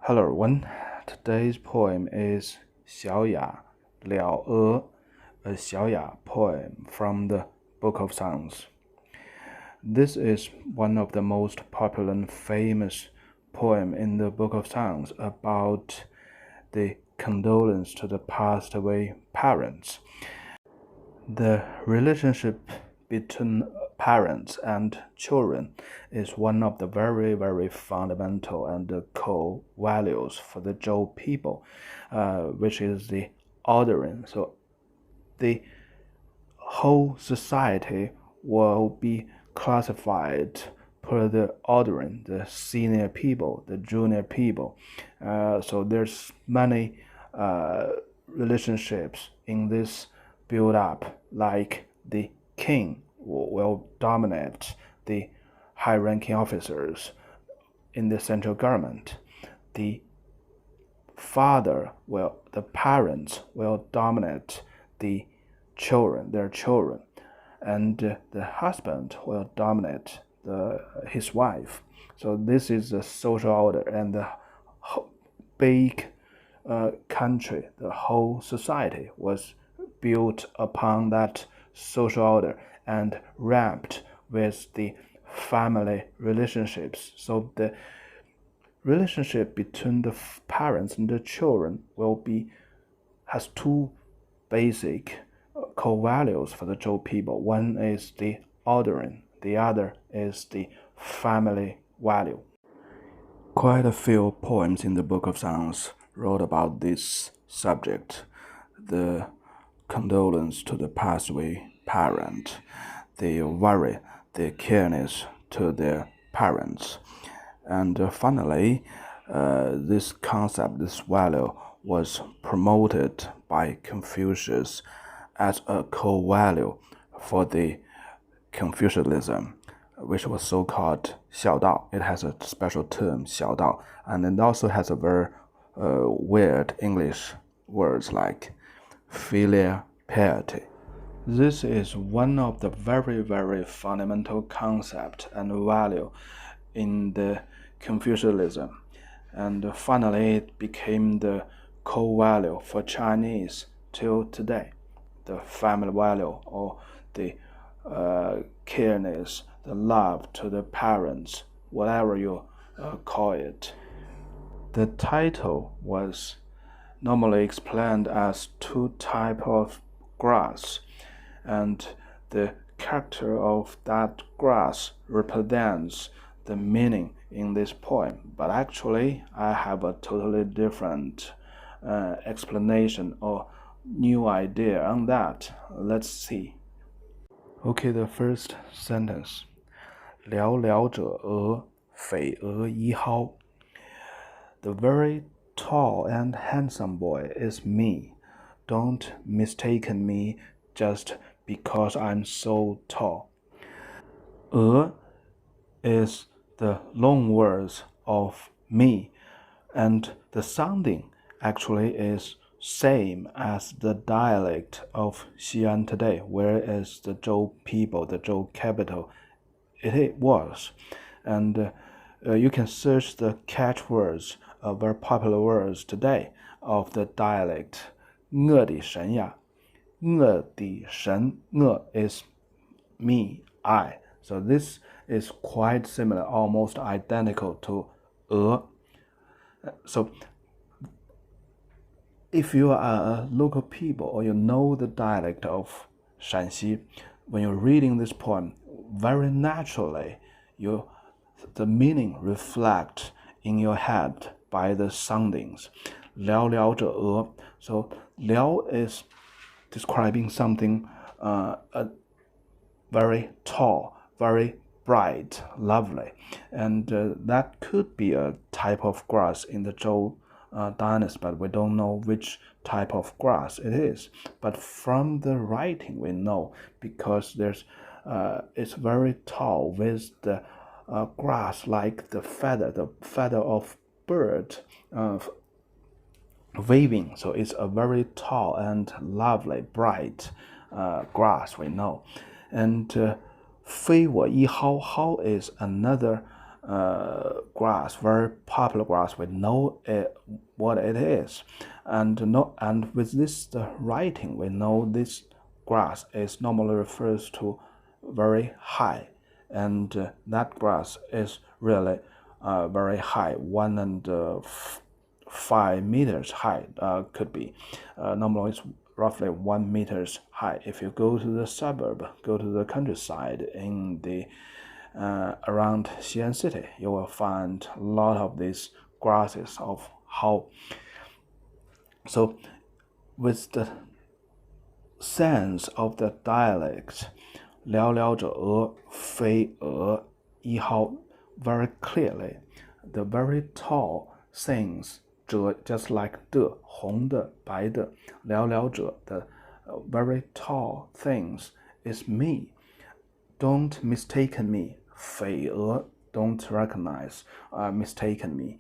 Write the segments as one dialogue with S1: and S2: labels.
S1: Hello everyone, today's poem is Xiaoya, 蓼蓼, a Xiaoya poem from the Book of Songs. This is one of the most popular and famous poem in the Book of Songs about the condolence to the passed away parents. The relationship between parents and children is one of the very, very fundamental and core values for the Zhou people, which is the ordering. So the whole society will be classified per the ordering, the senior people, the junior people. So there's many relationships in this build up, like the king will dominate the high-ranking officers in the central government. The parents will dominate the children, their children, and the husband will dominate his wife. So this is the social order, and the big country, the whole society was built upon that social order and wrapped with the family relationships. So the relationship between the parents and the children has two basic core values for the Zhou people. One is the ordering, the other is the family value. Quite a few poems in the Book of Songs wrote about this subject, the condolence to the passed away parent, the worry, the careness to their parents. And finally, this concept, this value, was promoted by Confucius as a core value for the Confucianism, which was so-called 孝道. It has a special term, 孝道, and it also has a very weird English words like Filial Piety. This is one of the very, very fundamental concept and value in the Confucianism. And finally, it became the core value for Chinese till today. The family value, or the careness, the love to the parents, whatever you call it. The title was normally explained as two types of grass, and the character of that grass represents the meaning in this poem. But actually, I have a totally different explanation or new idea on that. Let's see. Okay, the first sentence. 蓼蓼者莪，匪莪伊蒿. The very tall and handsome boy is me. Don't mistaken me just because I'm so tall. 莪 is the long words of me, and the sounding actually is same as the dialect of Xi'an today, whereas the Zhou people, the Zhou capital, it was. And you can search the catchwords, very popular words today of the dialect. 蓼蓼神呀, 蓼蓼神, 蓼 is me, I. So this is quite similar, almost identical to 莪. So if you are a local people or you know the dialect of Shanxi, when you're reading this poem, very naturally, the meaning reflect in your head by the soundings. 蓼蓼者莪. So 蓼 is describing something very tall, very bright, lovely, and that could be a type of grass in the Zhou dynasty, but we don't know which type of grass it is. But from the writing we know, because it's very tall with the grass like the feather of bird waving. So it's a very tall and lovely, bright grass we know. And 非我以高 is another grass, very popular grass. We know what it is, and with this writing, we know this grass is normally refers to very high, and that grass is really very high, 1.5 meters high, could be. Normally it's roughly 1 meters high. If you go to the suburb, go to the countryside in the around Xi'an city, you will find a lot of these grasses of how. So with the sense of the dialect, 蓼蓼者莪，匪莪伊蒿, very clearly, the very tall things, 者 just like 的 红的白的，蓼蓼者 the very tall things is me. Don't mistaken me. 匪莪 don't recognize, mistaken me.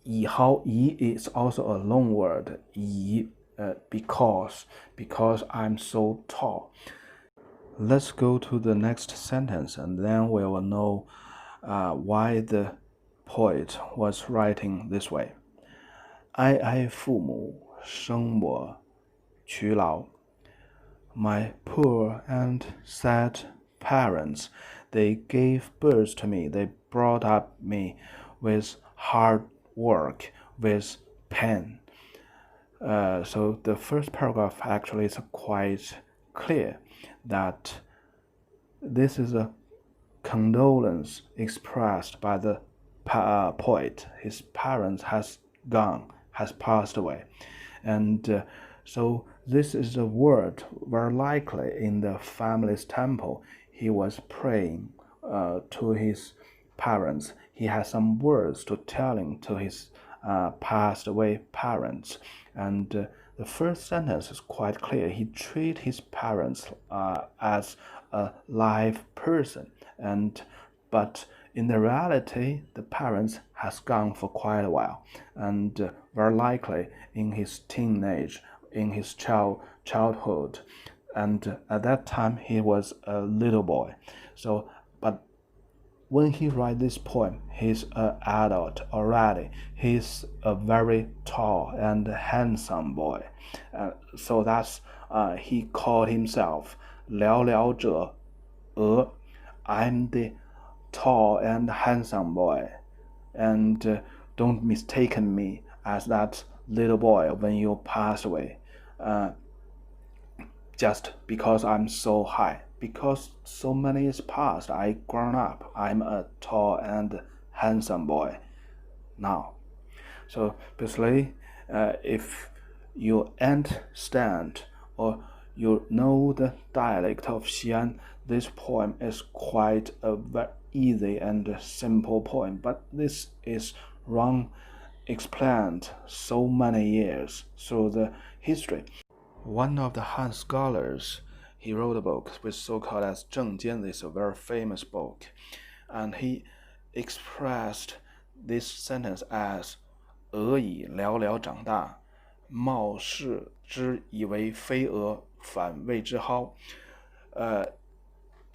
S1: 以蒿 以 is also a long word. 以 because I'm so tall. Let's go to the next sentence, and then we will know why the poet was writing this way. 哀哀父母，生我劬劳. My poor and sad parents, they gave birth to me, they brought up me with hard work, with pain. So the first paragraph actually is quite clear that this is a condolence expressed by the poet. His parents has passed away, and so this is a word very likely in the family's temple. He was praying to his parents. He has some words to telling to his passed away parents, and the first sentence is quite clear. He treated his parents as a live person, but in the reality, the parents has gone for quite a while, and very likely in his teenage, in his childhood, and at that time he was a little boy. So, but when he write this poem, he's an adult already. He's a very tall and handsome boy. So that's he called himself 蓼蓼者莪. I'm the tall and handsome boy, and don't mistaken me as that little boy when you pass away, just because I'm so high. Because so many years passed, I grown up. I'm a tall and handsome boy now. So basically, if you understand or you know the dialect of Xi'an, this poem is quite a very easy and simple poem. But this is wrong explained so many years through the history. One of the Han scholars, he wrote a book which so-called as 蓼蓼. This is a very famous book, and he expressed this sentence as 莪以寥寥长大，貌视之以为非莪，反谓之蒿.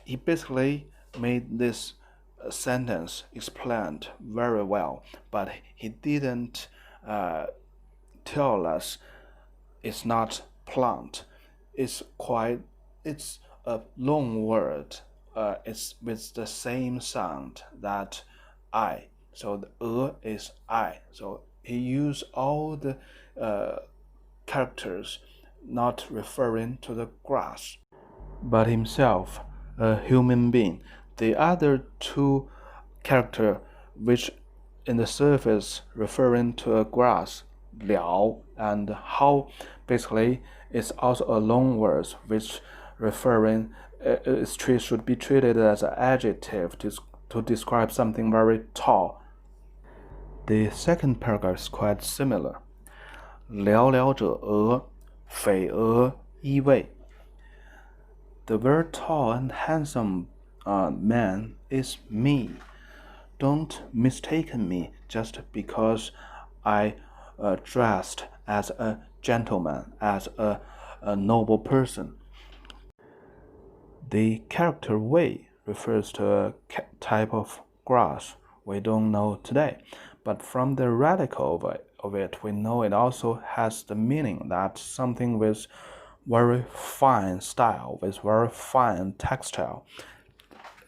S1: He basically made this sentence explained very well, but he didn't tell us it's not plant. It's a long word. It's with the same sound that I. So the is I. So he used all the characters not referring to the grass, but himself, a human being. The other two characters, which in the surface referring to a grass, 了 and 蒿, basically it's also a long word which referring should be treated as an adjective to describe something very tall. The second paragraph is quite similar. 蓼蓼者莪，匪莪伊蔚. The very tall and handsome man is me. Don't mistaken me just because I dressed as a gentleman, as a noble person. The character Wei refers to a type of grass we don't know today. But from the radical of it, we know it also has the meaning that something with very fine style, with very fine textile.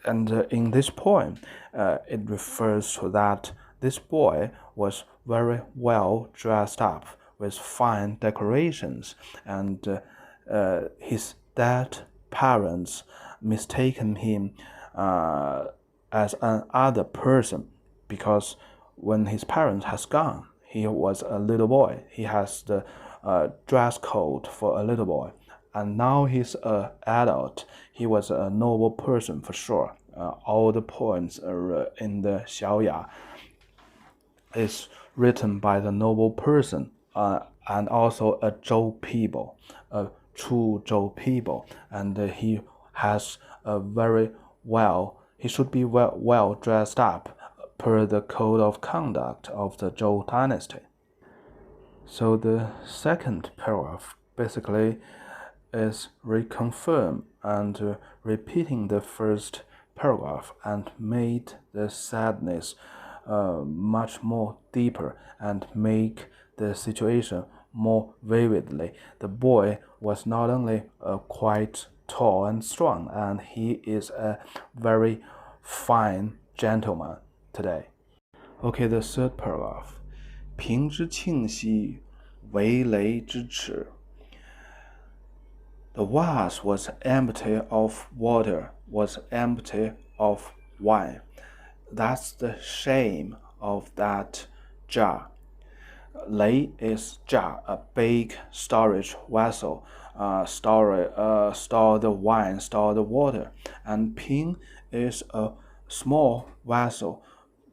S1: And in this poem, it refers to that this boy was very well dressed up with fine decorations, and his dead parents mistaken him as another person, because when his parents has gone, he was a little boy. He has the dress code for a little boy, and now he's an adult. He was a noble person for sure. All the poems are in the Xiaoya is written by the noble person, and also a Zhou people, a true Zhou people, and he has a he should be well dressed up per the code of conduct of the Zhou dynasty. So the second paragraph basically is reconfirm and repeating the first paragraph, and made the sadness much more deeper and make the situation more vividly. The boy was not only quite tall and strong, and he is a very fine gentleman today. Okay, the third paragraph. 瓶之罄兮，维罍之耻。The vase was empty of water, was empty of wine. That's the shame of that jar. 罍 is jar, a big storage vessel, store the wine, store the water. And 瓶 is a small vessel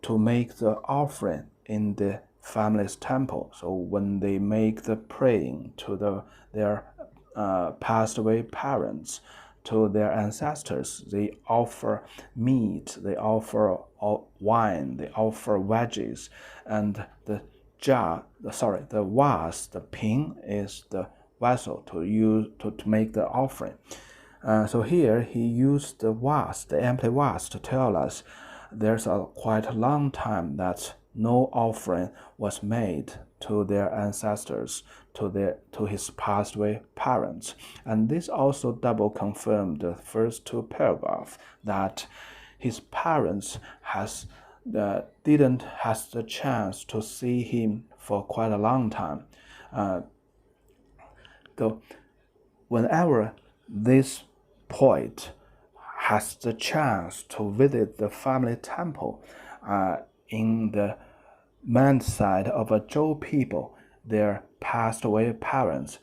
S1: to make the offering in the family's temple. So when they make the praying to their passed away parents, to their ancestors, they offer meat, they offer wine, they offer veggies, and the vase, the ping, is the vessel to use to make the offering. So here he used the vase, the empty vase, to tell us there's quite a long time that no offering was made to their ancestors, to his passed away parents. And this also double confirmed the first two paragraphs, that his parents didn't have the chance to see him for quite a long time. Though whenever this poet has the chance to visit the family temple in the man's side of a Zhou people, their passed away parents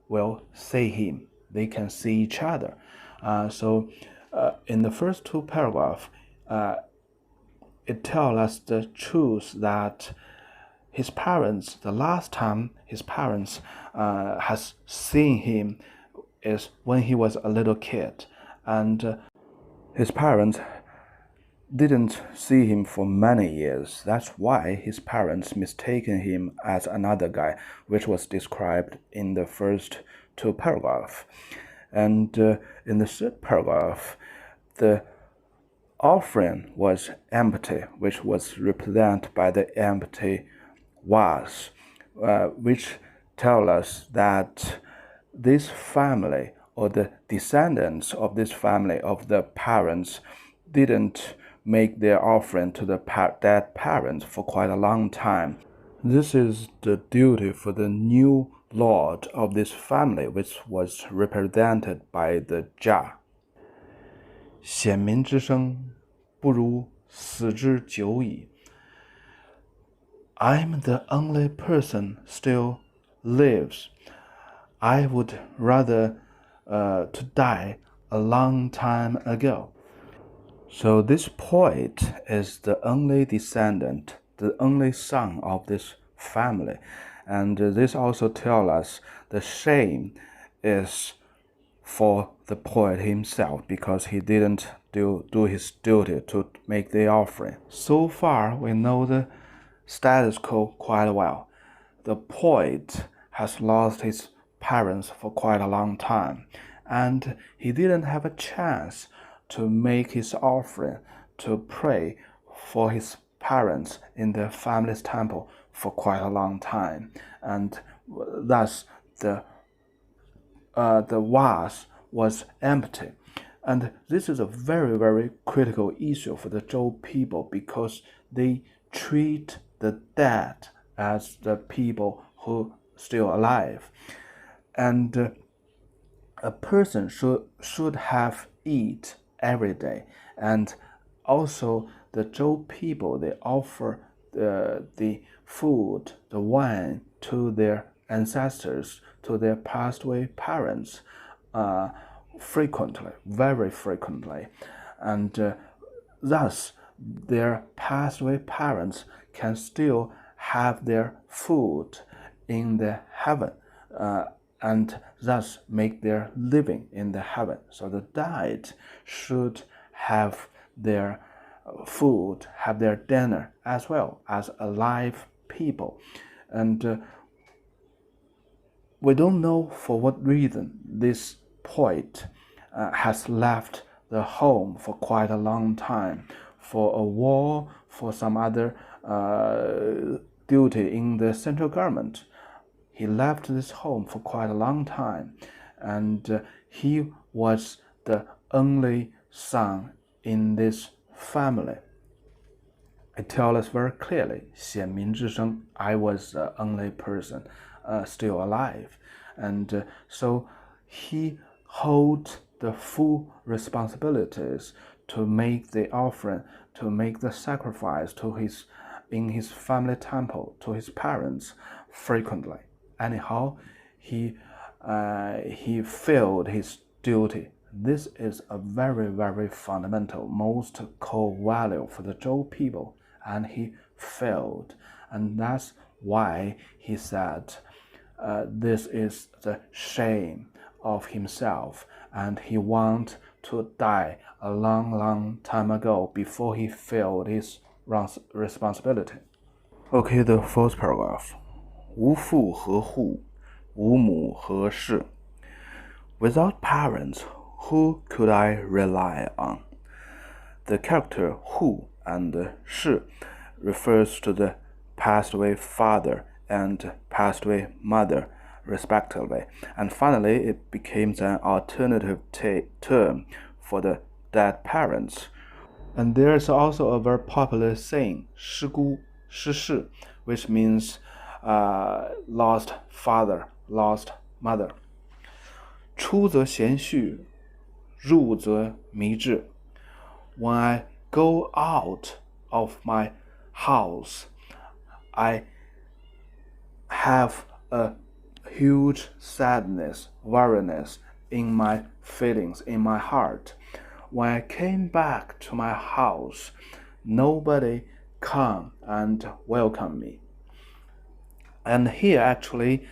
S1: will see him. They can see each other. So in the first two paragraphs, it tells us the truth that his parents, the last time his parents has seen him is when he was a little kid, and his parents didn't see him for many years. That's why his parents mistaken him as another guy, which was described in the first two paragraphs. And in the third paragraph, the offering was empty, which was represented by the empty vase, which tell us that this family, or the descendants of this family, of the parents, didn't make their offering to the dead parents for quite a long time. This is the duty for the new lord of this family, which was represented by the jar. 鲜民之生，不如死之久矣。I'm the only person still lives. I would rather to die a long time ago. So this poet is the only descendant, the only son of this family. And this also tells us the shame is for the poet himself, because he didn't do his duty to make the offering. So far, we know the status quo quite well. The poet has lost his parents for quite a long time, and he didn't have a chance to make his offering, to pray for his parents in the family's temple for quite a long time, and thus the vase was empty. And this is a very, very critical issue for the Zhou people, because they treat the dead as the people who are still alive. And a person should have eat every day. And also the Zhou people, they offer the food, the wine, to their ancestors, to their passed away parents, frequently, very frequently. And thus their passed away parents can still have their food in the heaven, and thus make their living in the heaven. So the dead should have their food, have their dinner as well as alive people. And we don't know for what reason this poet has left the home for quite a long time, for a war, for some other duty in the central government. He left this home for quite a long time, and he was the only son in this family. It tells us very clearly, 鲜民之生, I was the only person still alive. And so he holds the full responsibilities to make the offering, to make the sacrifice in his family temple to his parents frequently. Anyhow, he failed his duty. This is a very, very fundamental, most core value for the Zhou people, and he failed. And that's why he said this is the shame of himself, and he wanted to die a long, long time ago before he failed his responsibility. Okay, the fourth paragraph. 无父何怙，无母何恃. Without parents, who could I rely on? The character hu and shi refers to the passed away father and passed away mother, respectively. And finally, it becomes an alternative term for the dead parents. And there is also a very popular saying, 失孤失世, which means lost father, lost mother. 出则贤婿，入则蘼贽. When I go out of my house, I have a huge sadness, weariness in my feelings, in my heart. When I came back to my house, nobody come and welcome me. And here actually,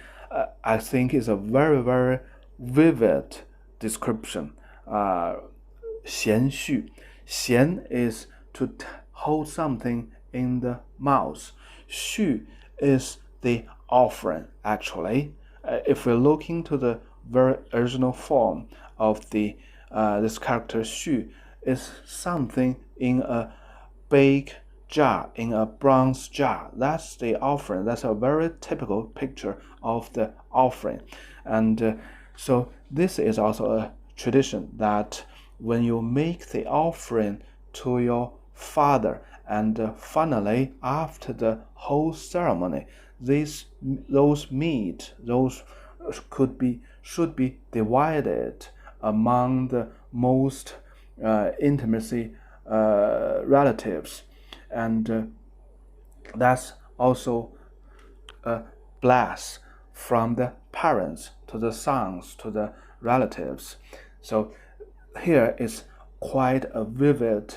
S1: I think is a very, very vivid description. 贤婿. 贤 is to hold something in the mouth. 序 is the offering, actually. If we look into the very original form of this character 序, is something in a big jar, in a bronze jar. That's the offering. That's a very typical picture of the offering. And so this is also a tradition that when you make the offering to your father, and finally after the whole ceremony, those meat, those should be divided among the most intimacy relatives, and that's also a bless from the parents to the sons to the relatives. So here is quite a vivid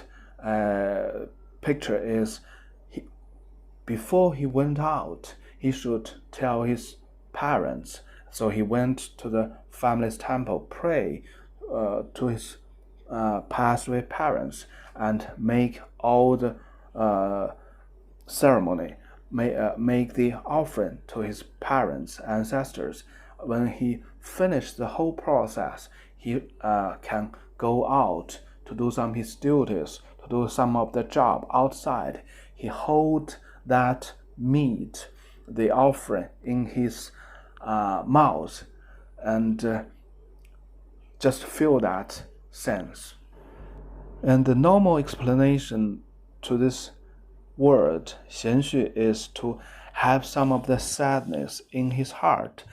S1: picture. Is before he went out, he should tell his parents. So he went to the family's temple, pray to his passed away parents, and make all the ceremony, make the offering to his parents, ancestors. When he finished the whole process, he can go out to do some of his duties, to do some of the job outside. He hold that meat, the offering, in his mouth, and just feel that sense. And the normal explanation to this word, 闲谑, is to have some of the sadness in his heart.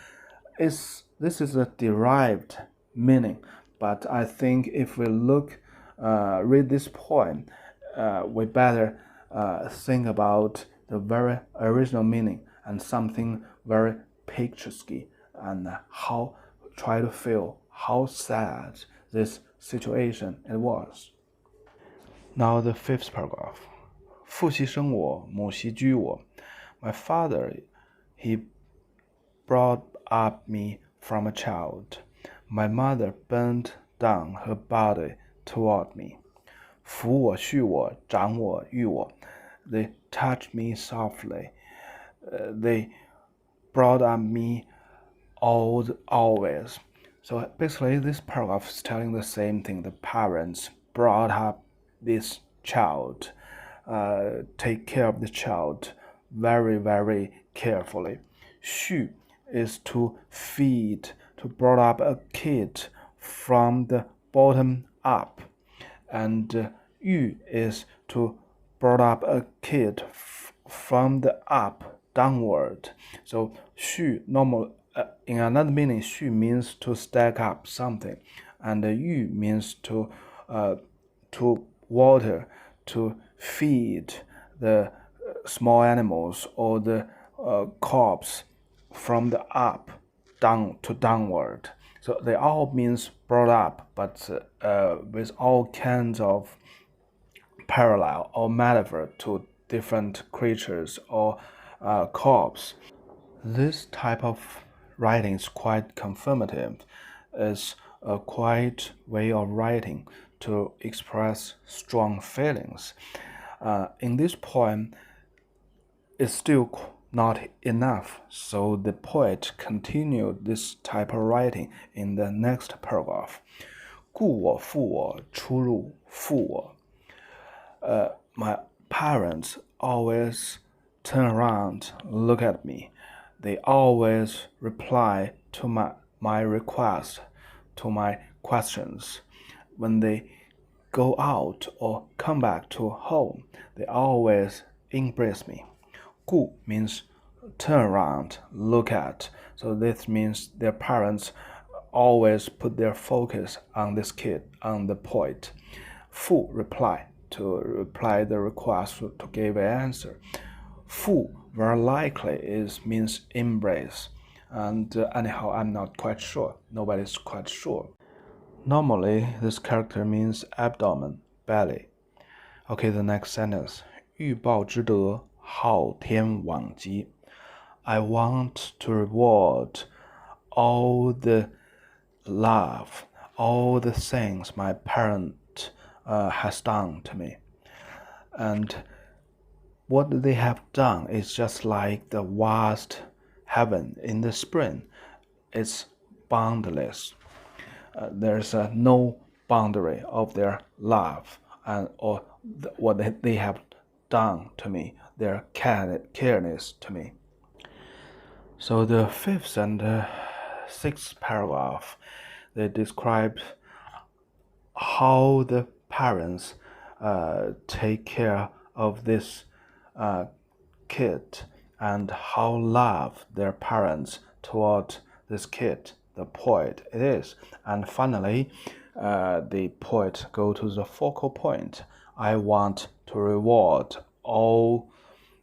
S1: This is a derived meaning, but I think if we read this poem, we better think about the very original meaning and something very picturesque, and try to feel how sad this situation it was. Now the fifth paragraph. 父兮生我，母兮居我. My father, he brought up me from a child. My mother bent down her body toward me. 抚我，恤我，长我，育我. They touched me softly. They brought up me always. So basically, this paragraph is telling the same thing. The parents brought up this child, take care of the child very, very carefully. 畜 is to feed, to brought up a kid from the bottom up, and 育 is to brought up a kid from the up downward. So 畜 in another meaning, 畜 means to stack up something, and 育 means to water, to feed the small animals or the crops from the up down to downward. So they all means brought up, but with all kinds of parallel or metaphor to different creatures or crops. This type of writing is quite confirmative. It's a quiet way of writing to express strong feelings. In this poem, it's still not enough, so the poet continued this type of writing in the next paragraph. 故我父我出入父我. My parents always turn around, look at me. They always reply to my request, to my questions. When they go out or come back to home, they always embrace me. 故 means turn around, look at. So this means their parents always put their focus on this kid, on the poet. 父 reply, to reply the request, to give an answer. 父 very likely means embrace. And anyhow, I'm not quite sure. Nobody's quite sure. Normally, this character means abdomen, belly. Okay, the next sentence. 欲报之德，昊天罔极. I want to reward all the love, all the things my parent has done to me. And what they have done is just like the vast heaven in the spring. It's boundless. There's no boundary of their love or what they have done to me, their careness to me. So the fifth and sixth paragraph, they describe how the parents take care of this kid and how love their parents toward this kid, the poet it is. And finally, the poet go to the focal point. I want to reward all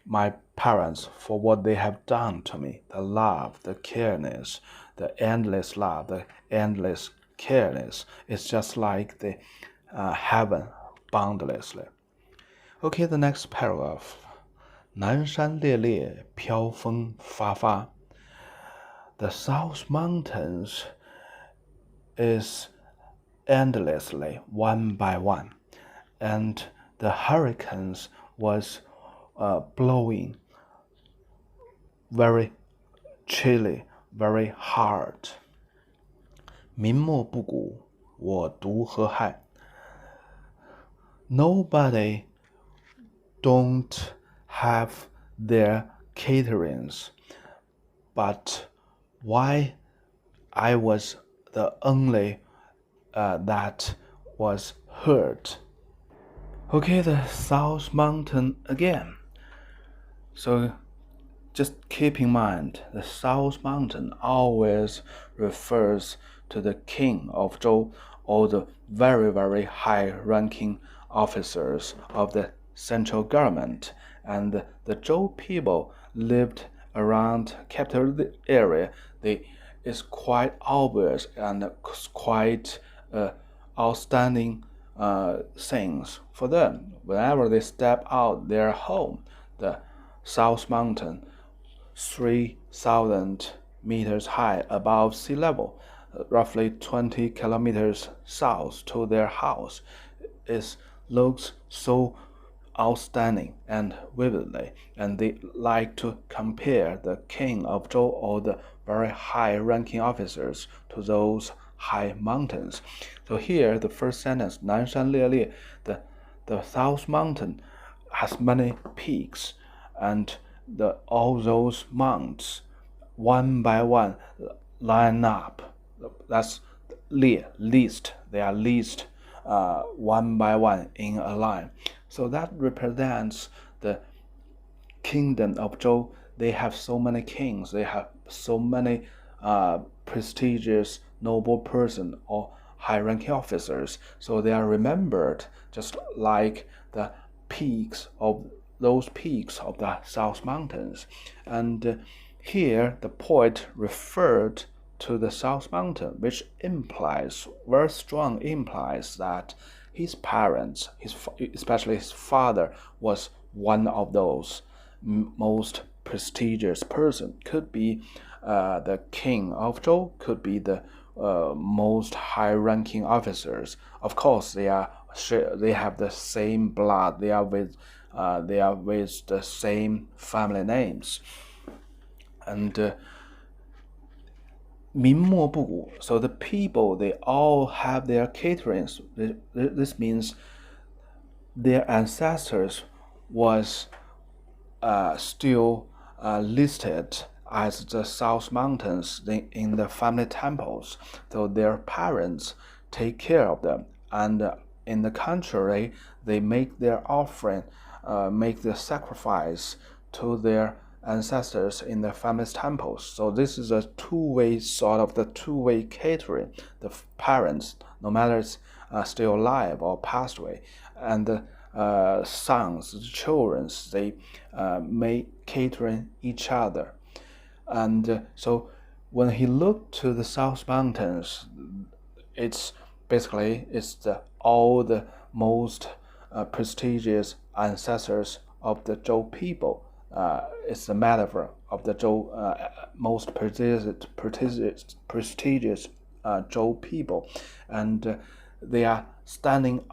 S1: my parents for what they have done to me, the love, the careness, the endless love, the endless careness. It's just like the heaven boundlessly. Okay, the next paragraph. 南山烈烈，飘风发发. The South Mountains is endlessly, one by one, and the hurricanes was blowing very chilly, very hard. 民莫不古，我独何害. nobody don't have their caterings, but why I was the only that was hurt. Okay, the South Mountain again. So just keep in mind, the South Mountain always refers to the king of Zhou or the very, very high-ranking officers of the central government. And the Zhou people lived around capital area. It's quite obvious and quite outstanding things for them. Whenever they step out their home, the South Mountain, 3,000 meters high above sea level, roughly 20 kilometers south to their house, it looks so outstanding and vividly, and they like to compare the king of Zhou or the very high-ranking officers to those high mountains. So here, the first sentence, 南山烈烈, the South Mountain has many peaks, and all those mounts, one by one, line up. That's 列, list. They are list one by one in a line. So that represents the kingdom of Zhou. They have so many kings. They have so many prestigious noble person or high-ranking officers. So they are remembered just like the peaks of the South Mountains. And here the poet referred to the South Mountain, which very strong implies that his parents, especially his father, was one of those most prestigious person. Could be the king of Zhou, could be the most high-ranking officers. Of course, they have the same blood. They are with the same family names. And 民莫不古. So the people, they all have their caterings. This means their ancestors was still listed as the South Mountains in the family temples. So their parents take care of them. And in the contrary, they make their offering, make the sacrifice to their ancestors in the family's temples. So this is a two-way catering. The parents, no matter it's still alive or passed away, and the sons, the children, they make catering each other. And so when he looked to the South Mountains, it's all the most prestigious ancestors of the Zhou people. It's the metaphor of the Zhou most prestigious Zhou people, and they are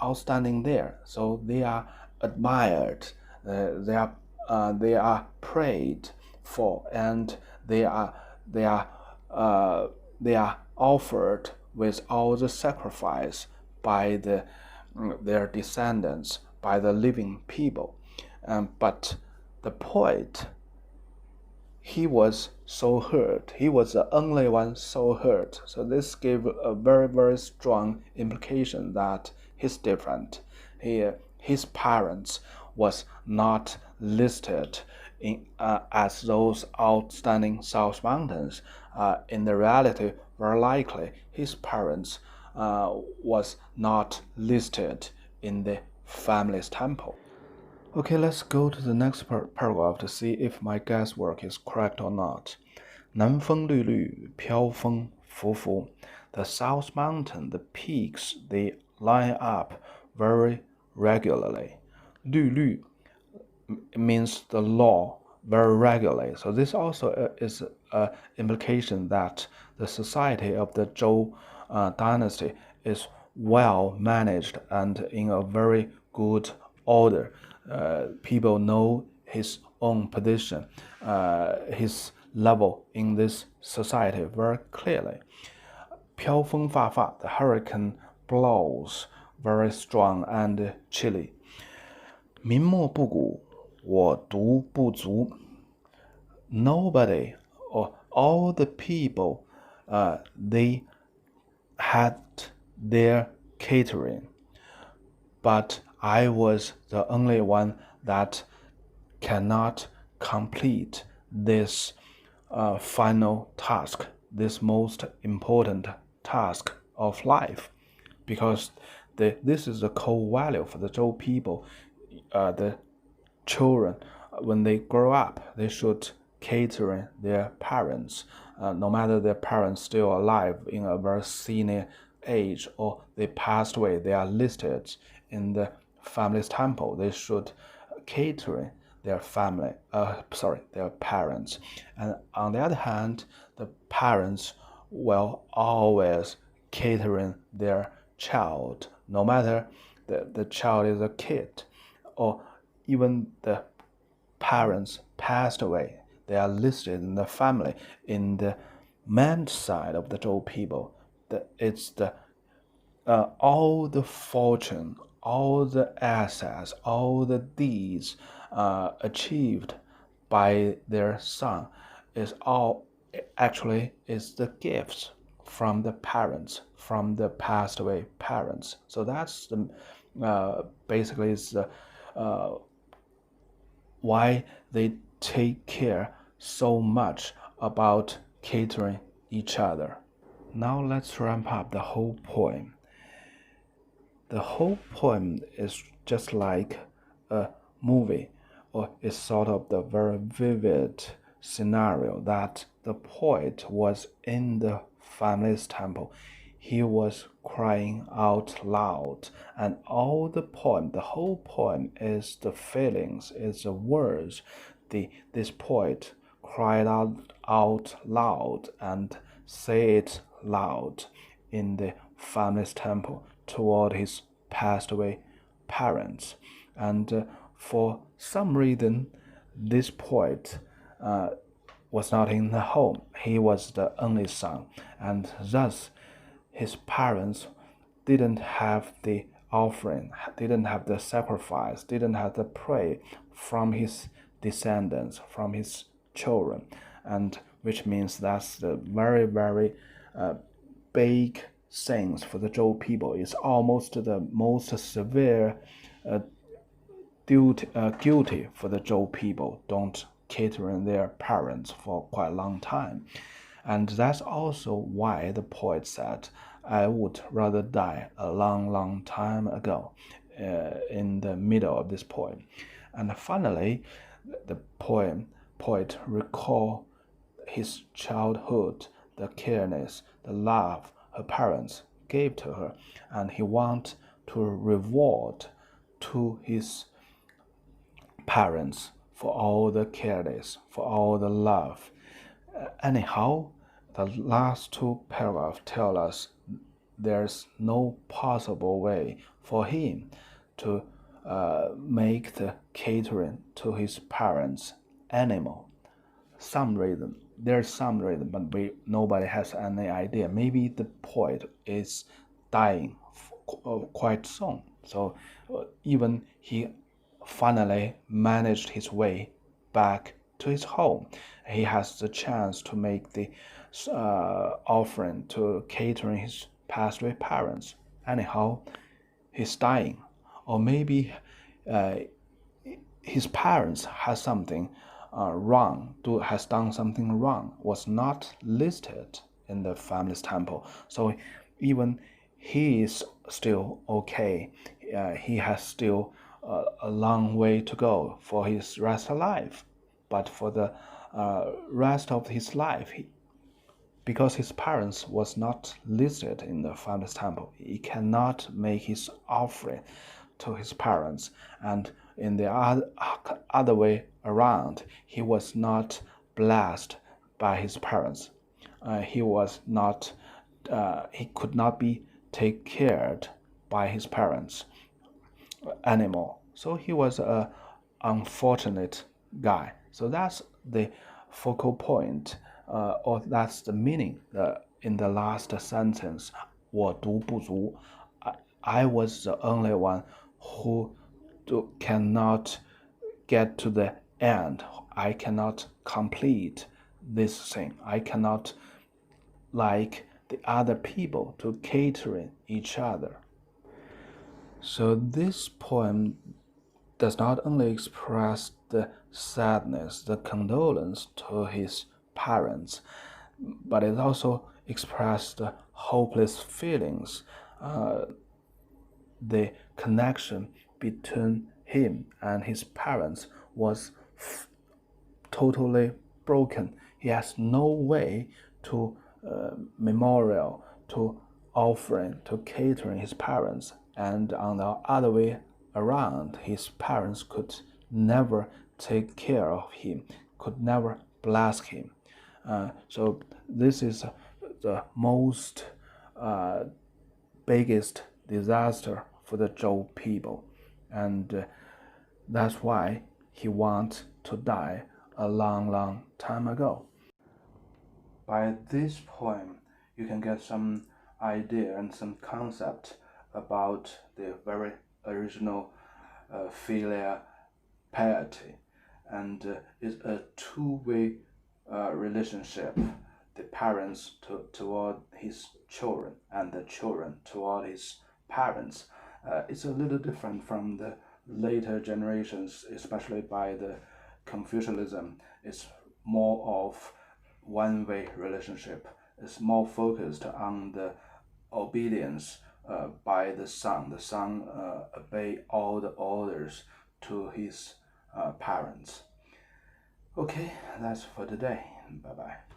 S1: outstanding there. So they are admired, they are prayed for, and they are offered with all the sacrifice by their descendants, by the living people. But the poet, he was so hurt. He was the only one so hurt. So this gave a very, very strong implication that he's different. His parents was not listed as those outstanding South Mountains. In the reality, very likely his parents was not listed in the family's temple. Okay, let's go to the next paragraph to see if my guesswork is correct or not. 南风绿绿，飘风拂拂. The South Mountain, the peaks, they line up very regularly. 绿绿 means the law very regularly. So this also is an implication that the society of the Zhou dynasty is well managed and in a very good order. People know his own position, his level in this society very clearly. 飘风发发, the hurricane blows very strong and chilly. 民莫不古，我独不足. Nobody or all the people, they had their catering, but I was the only one that cannot complete this final task, this most important task of life, because this is the core value for the Zhou people. The children, when they grow up, they should cater their parents, no matter their parents still alive in a very senior age or they passed away, they are listed in the family's temple. They should cater their their parents. And on the other hand, the parents will always catering their child, no matter the child is a kid or even the parents passed away. They are listed in the family. In the man's side of the Zhou people, it's the all the fortune, all the assets, all the deeds achieved by their son is the gifts from the parents, from the passed away parents. So that's the basically is why they take care so much about catering each other. Now let's ramp up the whole poem. The whole poem is just like a movie, or it's sort of the very vivid scenario that the poet was in the family's temple. He was crying out loud, and all the poem, the whole poem is the feelings, is the words. This poet cried out loud and say it loud in the family's temple toward his passed away parents. And for some reason, this poet was not in the home. He was the only son, and thus his parents didn't have the offering, didn't have the sacrifice, didn't have the prey from his descendants, from his children, and which means that's the very, very big things for the Zhou people. It's almost the most severe guilty for the Zhou people. Don't cater their parents for quite a long time. And that's also why the poet said, I would rather die a long, long time ago, in the middle of this poem. And finally, the poet recall his childhood, the careness, the love her parents gave to her, and he want to reward to his parents for all the careness, for all the love. Anyhow, the last two paragraphs tell us there's no possible way for him to make the catering to his parents anymore. There's some reason, but nobody has any idea. Maybe the poet is dying quite soon. So even he finally managed his way back to his home, he has the chance to make the offering to catering his passed away parents. Anyhow, he's dying, or maybe his parents has something has done something wrong, was not listed in the family's temple. So even he is still okay. He has still a long way to go for his rest of life. But for the rest of his life, because his parents was not listed in the family's temple, he cannot make his offering to his parents. And in the other way around, he was not blessed by his parents. He could not be taken care by his parents anymore. So he was an unfortunate guy. So that's the focal point, or that's the meaning in the last sentence. 我独不足. I was the only one who cannot get to the end. I cannot complete this thing. I cannot, like the other people, to catering each other. So this poem does not only express the sadness, the condolence to his parents, but it also expressed the hopeless feelings, the connection between him and his parents was totally broken. He has no way to memorial, to offering, to catering his parents, and on the other way around, his parents could never take care of him, could never bless him. So this is the most biggest disaster for the Zhou people, and that's why he wants to die a long, long time ago. By this poem, you can get some idea and some concept about the very original Filial Piety, and it's a two-way relationship. The parents toward his children and the children toward his parents. It's a little different from the later generations, especially by the Confucianism. It's more of one-way relationship. It's more focused on the obedience by the son. The son obey all the orders to his parents. Okay, that's for today. Bye-bye.